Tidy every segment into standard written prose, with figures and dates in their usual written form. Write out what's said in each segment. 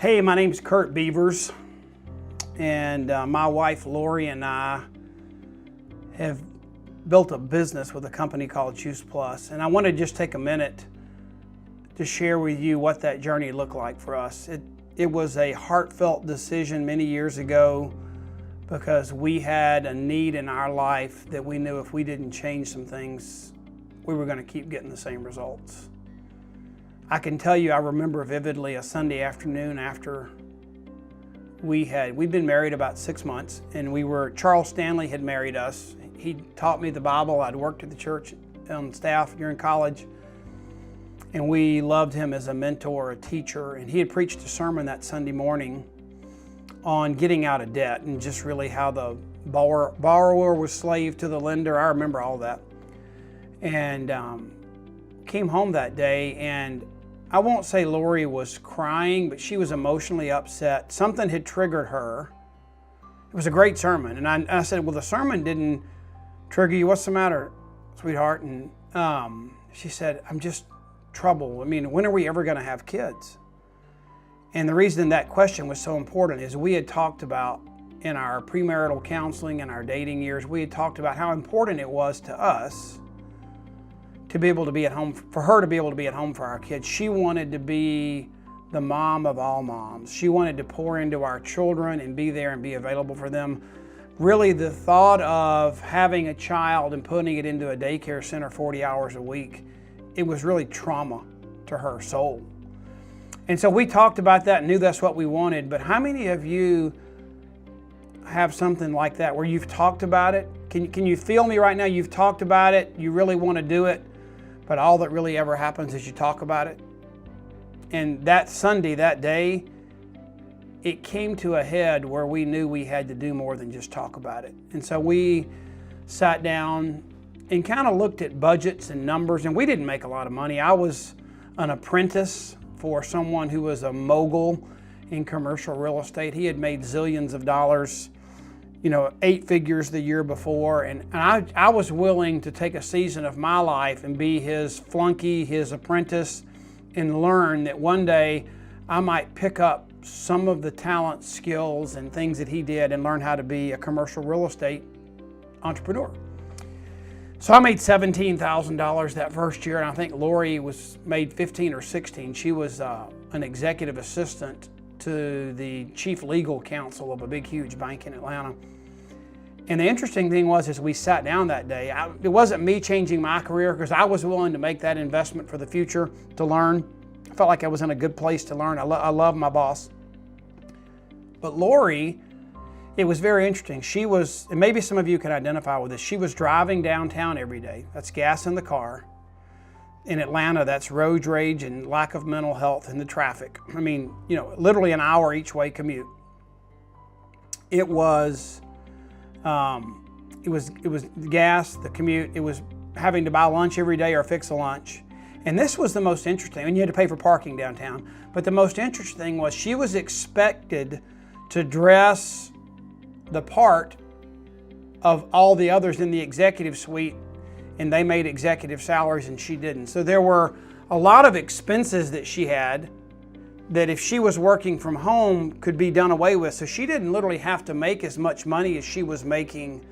Hey, my name's Kurt Beavers, and my wife Lori and I have built a business with a company called Juice Plus, and I want to just take a minute to share with you what that journey looked like for us. It was a heartfelt decision many years ago because we had a need in our life that we knew if we didn't change some things, we were going to keep getting the same results. I can tell you, I remember vividly a Sunday afternoon after we'd been married about 6 months, and Charles Stanley had married us. He taught me the Bible. I'd worked at the church on staff during college, and we loved him as a mentor, a teacher, and he had preached a sermon that Sunday morning on getting out of debt and just really how the borrower was slave to the lender. I remember all that. And came home that day, and I won't say Lori was crying, but she was emotionally upset. Something had triggered her. It was a great sermon. And I said, well, the sermon didn't trigger you. What's the matter, sweetheart? And she said, I'm just troubled. I mean, when are we ever going to have kids? And the reason that question was so important is we had talked about in our premarital counseling and our dating years, we had talked about how important it was to us to be able to be at home, for her to be able to be at home for our kids. She wanted to be the mom of all moms. She wanted to pour into our children and be there and be available for them. Really, the thought of having a child and putting it into a daycare center 40 hours a week, it was really trauma to her soul. And so we talked about that and knew that's what we wanted, but how many of you have something like that where you've talked about it? Can you feel me right now? You've talked about it, you really want to do it, but all that really ever happens is you talk about it. And that Sunday, that day, it came to a head where we knew we had to do more than just talk about it. And so we sat down and kind of looked at budgets and numbers, and we didn't make a lot of money. I was an apprentice for someone who was a mogul in commercial real estate. He had made zillions of dollars, 8 figures the year before, and I was willing to take a season of my life and be his flunky, his apprentice, and learn that one day I might pick up some of the talent, skills, and things that he did and learn how to be a commercial real estate entrepreneur. So I made $17,000 that first year, and I think Lori made 15 or 16. She was an executive assistant to the chief legal counsel of a big, huge bank in Atlanta. And the interesting thing was, as we sat down that day, it wasn't me changing my career because I was willing to make that investment for the future to learn. I felt like I was in a good place to learn. I love my boss. But Lori, it was very interesting. She was, and maybe some of you can identify with this, she was driving downtown every day. That's gas in the car. In Atlanta, that's road rage and lack of mental health and the traffic. I mean, literally an hour each way commute. It was the gas, the commute. It was having to buy lunch every day or fix a lunch. And this was the most interesting, and you had to pay for parking downtown. But the most interesting thing was she was expected to dress the part of all the others in the executive suite, and they made executive salaries and she didn't. So there were a lot of expenses that she had that if she was working from home could be done away with. So she didn't literally have to make as much money as she was making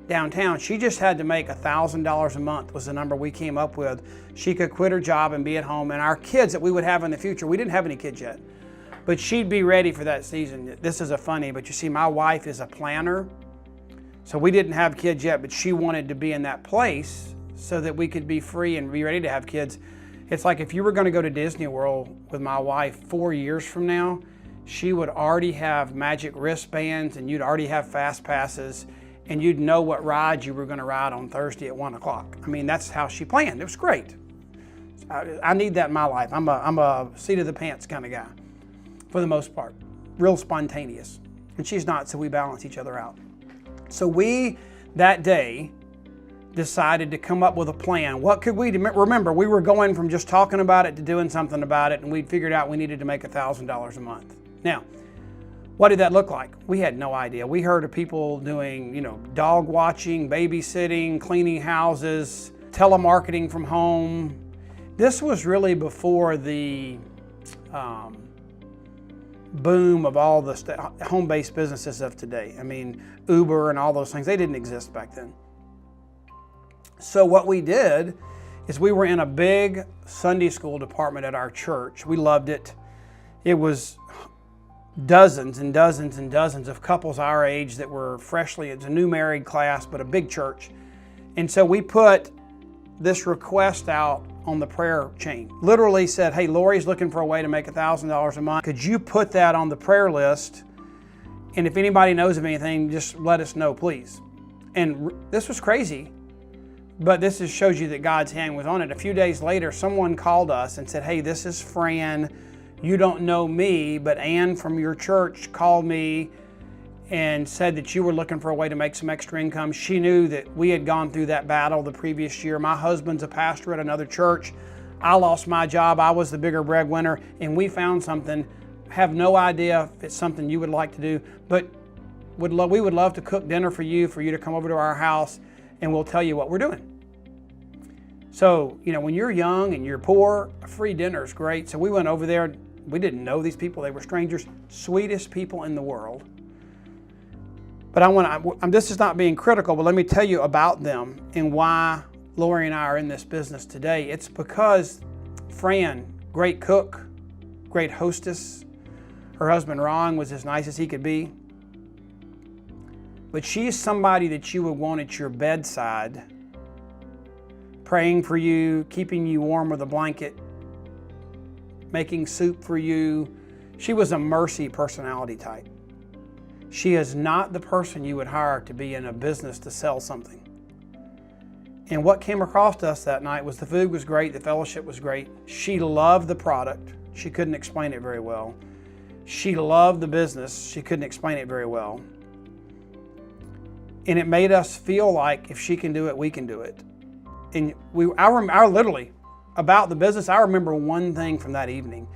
downtown. She just had to make $1,000 a month was the number we came up with. She could quit her job and be at home. And our kids that we would have in the future, we didn't have any kids yet, but she'd be ready for that season. This is but you see, my wife is a planner. So we didn't have kids yet, but she wanted to be in that place so that we could be free and be ready to have kids. It's like if you were going to go to Disney World with my wife 4 years from now, she would already have magic wristbands and you'd already have fast passes and you'd know what ride you were going to ride on Thursday at 1 o'clock. I mean, that's how she planned. It was great. I need that in my life. I'm a seat of the pants kind of guy for the most part, real spontaneous. And she's not, so we balance each other out. So we, that day, decided to come up with a plan. What could we do? Remember, we were going from just talking about it to doing something about it, and we figured out we needed to make $1,000 a month. Now, what did that look like? We had no idea. We heard of people doing, dog watching, babysitting, cleaning houses, telemarketing from home. This was really before the boom of all the home-based businesses of today. I mean, Uber and all those things, they didn't exist back then. So what we did is we were in a big Sunday school department at our church. We loved it. It was dozens and dozens and dozens of couples our age that were it's a new married class, but a big church. And so we put this request out on the prayer chain. Literally said, hey, Lori's looking for a way to make $1,000 a month. Could you put that on the prayer list? And if anybody knows of anything, just let us know, please. And this was crazy, but this just shows you that God's hand was on it. A few days later, someone called us and said, hey, this is Fran. You don't know me, but Ann from your church called me and said that you were looking for a way to make some extra income. She knew that we had gone through that battle the previous year. My husband's a pastor at another church. I lost my job. I was the bigger breadwinner, and we found something. Have no idea if it's something you would like to do, but we would love to cook dinner for you to come over to our house, and we'll tell you what we're doing. So, when you're young and you're poor, a free dinner is great. So we went over there. We didn't know these people. They were strangers, sweetest people in the world. But this is not being critical, but let me tell you about them and why Lori and I are in this business today. It's because Fran, great cook, great hostess. Her husband Ron was as nice as he could be. But she's somebody that you would want at your bedside, praying for you, keeping you warm with a blanket, making soup for you. She was a mercy personality type. She is not the person you would hire to be in a business to sell something. And what came across to us that night was the food was great, the fellowship was great. She loved the product. She couldn't explain it very well. She loved the business. She couldn't explain it very well. And it made us feel like if she can do it, we can do it. And I literally, about the business, I remember one thing from that evening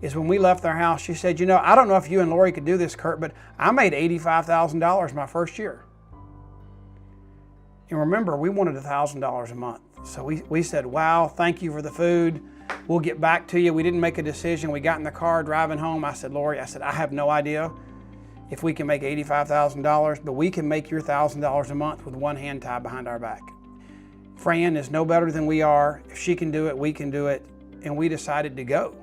is when we left our house, she said, I don't know if you and Lori could do this, Kurt, but I made $85,000 my first year. And remember, we wanted $1,000 a month. So we said, wow, thank you for the food. We'll get back to you. We didn't make a decision. We got in the car driving home. I said, Lori, I have no idea if we can make $85,000, but we can make your $1,000 a month with one hand tied behind our back. Fran is no better than we are. If she can do it, we can do it. And we decided to go.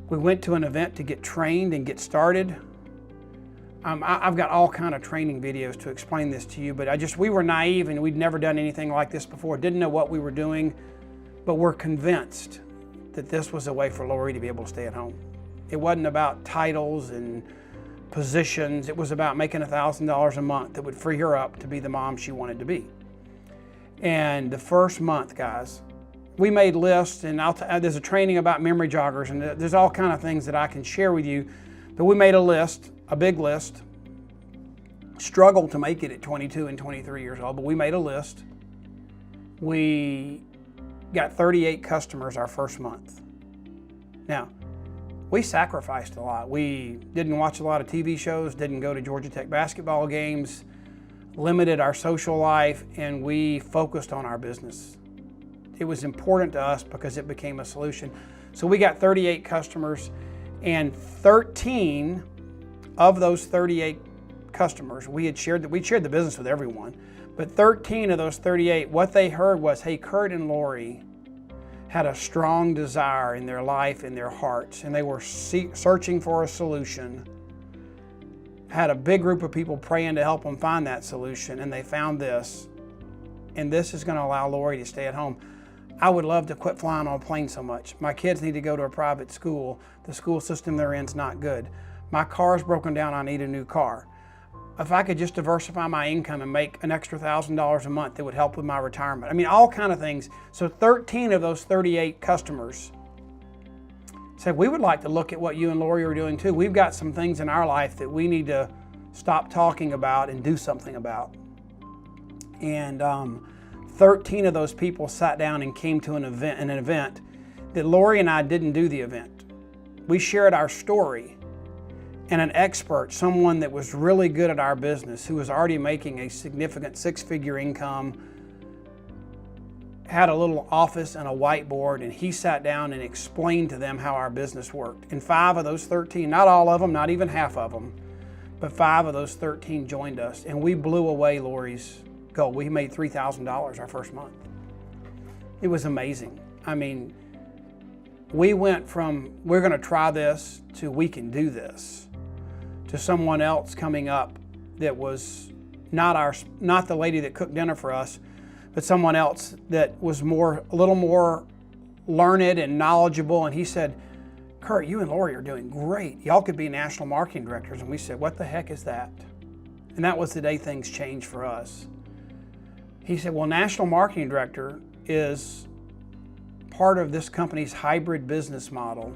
We went to an event to get trained and get started. I've got all kind of training videos to explain this to you, but we were naive and we'd never done anything like this before, didn't know what we were doing, but we're convinced that this was a way for Lori to be able to stay at home. It wasn't about titles and positions. It was about making $1,000 a month that would free her up to be the mom she wanted to be. And the first month, guys, we made lists, and there's a training about memory joggers, and there's all kind of things that I can share with you. But we made a list, a big list. Struggled to make it at 22 and 23 years old, but we made a list. We got 38 customers our first month. Now, we sacrificed a lot. We didn't watch a lot of TV shows, didn't go to Georgia Tech basketball games, limited our social life, and we focused on our business. It was important to us because it became a solution. So we got 38 customers, and 13 of those 38 customers, we shared the business with everyone, but 13 of those 38, what they heard was, hey, Kurt and Lori had a strong desire in their life, in their hearts, and they were searching for a solution. Had a big group of people praying to help them find that solution, and they found this. And this is going to allow Lori to stay at home. I would love to quit flying on a plane so much. My kids need to go to a private school. The school system they're in is not good. My car's broken down. I need a new car. If I could just diversify my income and make an extra $1,000 a month, it would help with my retirement. I mean, all kind of things. So 13 of those 38 customers said, we would like to look at what you and Lori are doing too. We've got some things in our life that we need to stop talking about and do something about. And 13 of those people sat down and came to an event that Lori and I didn't do the event. We shared our story, and an expert, someone that was really good at our business, who was already making a significant six-figure income, had a little office and a whiteboard, and he sat down and explained to them how our business worked. And 5 of those 13, not all of them, not even half of them, but 5 of those 13 joined us, and we blew away Lori's goal. We made $3,000 our first month. It was amazing. I mean, we went from we're going to try this to we can do this, to someone else coming up that was not the lady that cooked dinner for us, but someone else that was a little more learned and knowledgeable. And he said, "Kurt, you and Lori are doing great. Y'all could be national marketing directors." And we said, "What the heck is that?" And that was the day things changed for us. He said, "Well, national marketing director is part of this company's hybrid business model,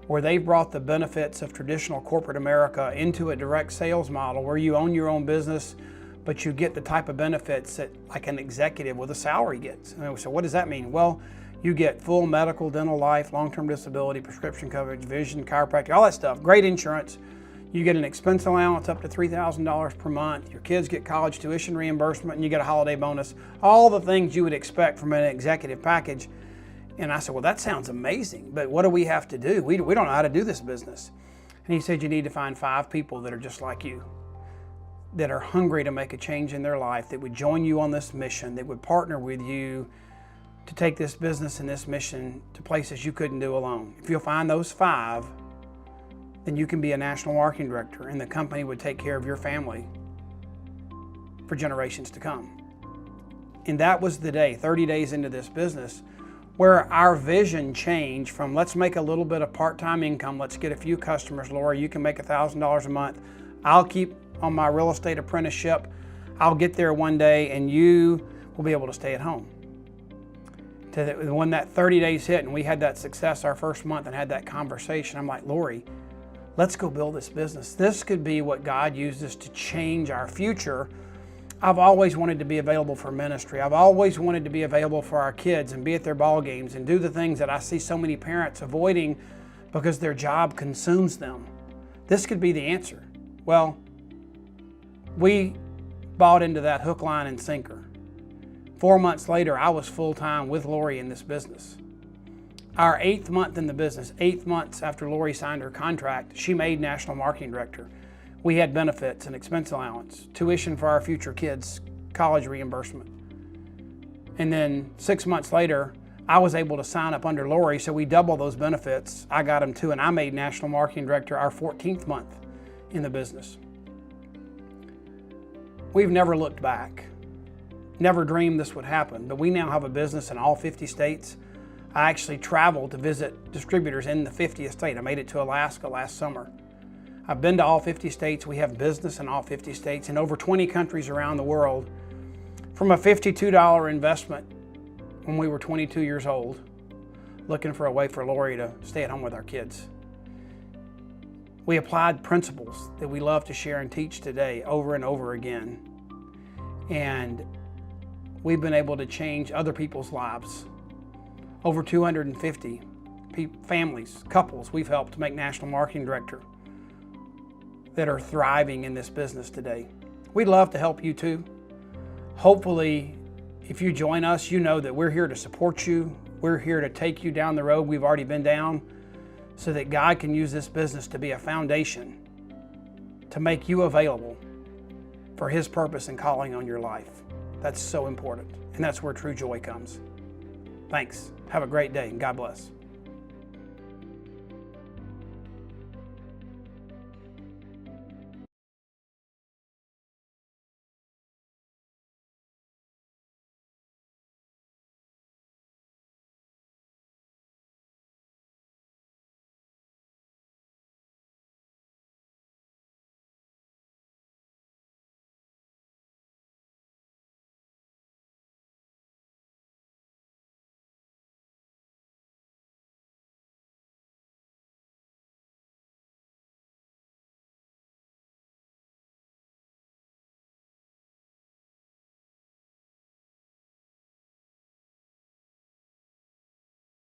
where they've brought the benefits of traditional corporate America into a direct sales model where you own your own business, but you get the type of benefits that like an executive with a salary gets." And we said, "What does that mean?" "Well, you get full medical, dental, life, long-term disability, prescription coverage, vision, chiropractic, all that stuff, great insurance. You get an expense allowance up to $3,000 per month. Your kids get college tuition reimbursement, and you get a holiday bonus. All the things you would expect from an executive package." And I said, "Well, that sounds amazing, but what do we have to do? We don't know how to do this business." And he said, "You need to find 5 people that are just like you, that are hungry to make a change in their life, that would join you on this mission, that would partner with you to take this business and this mission to places you couldn't do alone. If you'll find those 5, then you can be a national marketing director, and the company would take care of your family for generations to come." And that was the day, 30 days into this business, where our vision changed from let's make a little bit of part-time income, let's get a few customers. "Lori, you can make $1,000 a month. I'll keep on my real estate apprenticeship. I'll get there one day and you will be able to stay at home." When that 30 days hit and we had that success our first month and had that conversation, I'm like, "Lori, let's go build this business. This could be what God uses to change our future." I've always wanted to be available for ministry. I've always wanted to be available for our kids and be at their ball games and do the things that I see so many parents avoiding because their job consumes them. This could be the answer. Well, we bought into that hook, line, and sinker. 4 months later, I was full-time with Lori in this business. Our 8th month in the business, 8 months after Lori signed her contract, she made national marketing director. We had benefits and expense allowance, tuition for our future kids, college reimbursement. And then 6 months later, I was able to sign up under Lori, so we doubled those benefits. I got them too, and I made national marketing director our 14th month in the business. We've never looked back, never dreamed this would happen, but we now have a business in all 50 states. I actually traveled to visit distributors in the 50th state. I made it to Alaska last summer. I've been to all 50 states. We have business in all 50 states in over 20 countries around the world. From a $52 investment when we were 22 years old, looking for a way for Lori to stay at home with our kids. We applied principles that we love to share and teach today over and over again. And we've been able to change other people's lives. Over 250 families, couples we've helped make national marketing director that are thriving in this business today. We'd love to help you too. Hopefully, if you join us, you know that we're here to support you. We're here to take you down the road we've already been down so that God can use this business to be a foundation to make you available for His purpose and calling on your life. That's so important, and that's where true joy comes. Thanks. Have a great day, and God bless.